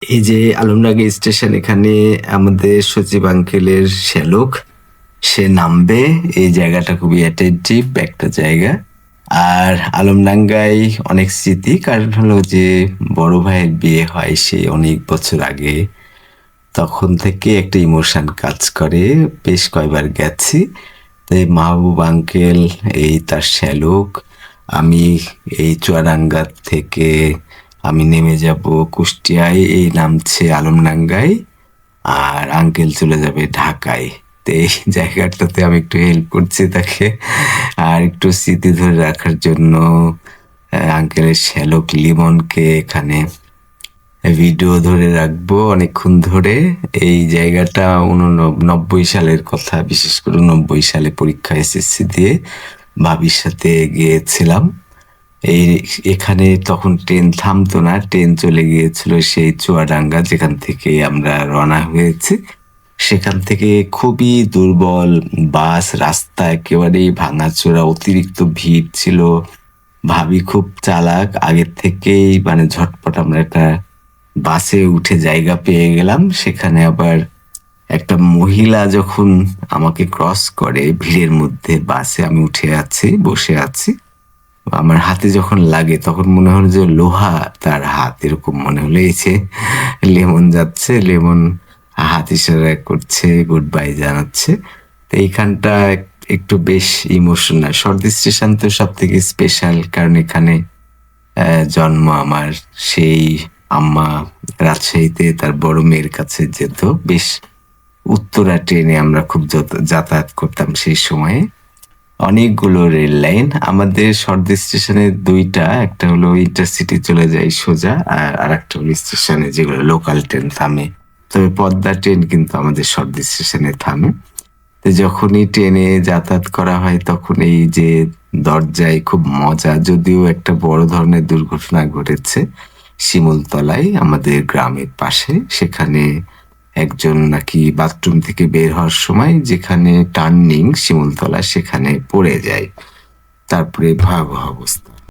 এই যে আলমডাঙ্গা স্টেশন, এখানে আমাদের সচিব আঙ্কেলের শ্যালক, সে নামবে। এই জায়গাটা খুবই অ্যাটেনটিভ একটা জায়গা। আর আলমডাঙ্গায় অনেক স্মৃতি, কারণ হলো যে বড় ভাইয়ের বিয়ে হয় সেই অনেক বছর আগে। তখন থেকে একটা ইমোশন কাজ করে, বেশ কয়বার গেছি। তাই মাহবুব আঙ্কেল, এই তার শ্যালক, আমি এই চুয়াডাঙ্গা থেকে আমি নেমে যাব কুষ্টিয়ায়, এই নামছে আলমডাঙ্গায়, আর আঙ্কেল চলে যাবে ঢাকায়। তো এই জায়গাটাতে আমি একটু হেল্প করছি তাকে, আর একটু স্মৃতি ধরে রাখার জন্য আঙ্কেলের শ্যালক লিমনকে এখানে ভিডিও ধরে রাখবো অনেকক্ষণ ধরে। এই জায়গাটা 89 সালের কথা, বিশেষ করে 90 সালে পরীক্ষা এসএসসি দিয়ে ভাবির সাথে গিয়েছিলাম। এই এখানে তখন ট্রেন থামতো না, ট্রেন চলে গিয়েছিল সেই চুয়াডাঙ্গা, যেখান থেকে আমরা রওনা হয়েছি। সেখান থেকে খুবই দুর্বল বাস রাস্তা, একেবারেই ভাঙাচোরা, অতিরিক্ত ভিড় ছিল। ভাবি খুব চালাক, আগের থেকেই মানে ঝটপট আমরা একটা বাসে উঠে জায়গা পেয়ে গেলাম। সেখানে আবার একটা মহিলা যখন আমাকে ক্রস করে ভিড়ের মধ্যে, বাসে আমি উঠে আছি, বসে আছি, আমার হাতে যখন লাগে তখন মনে হলো যে লোহা তার হাত, এরকম মনে হলো। এই যে লেমন যাচ্ছে, লেমন হাত ইশারা করছে, গুড বাই জানাচ্ছে। তো এইখানটা একটু বেশ ইমোশনাল। সর্দি স্টেশন তো সব থেকে স্পেশাল, কারণ এখানে জন্ম আমার। সেই আম্মা রাজশাহীতে তার বড় মেয়ের কাছে যেত। বেশ উত্তরা ট্রেনে আমরা খুব যাতায়াত করতাম সেই সময়ে। অনেকগুলো রেল লাইন আমাদের সর্দি স্টেশনে, দুইটা, একটা হলো ইন্টারসিটি চলে যায় সোজা, আর আরেকটা হলো স্টেশনে যেগুলো লোকাল ট্রেন থামে। তবে পদ্মা ট্রেন কিন্তু আমাদের সর্দি স্টেশনে থামে। তো যখনই ট্রেনে যাতায়াত করা হয় তখন এই যে দরজায় খুব মজা, যদিও একটা বড় ধরনের দুর্ঘটনা ঘটেছে শিমুলতলায় আমাদের গ্রামের পাশে। সেখানে একজন নাকি বাথরুম থেকে বের হওয়ার সময়, যেখানে টার্নিং শিমুলতলা, সেখানে পড়ে যায়। তারপরে ভয়াবহ অবস্থা।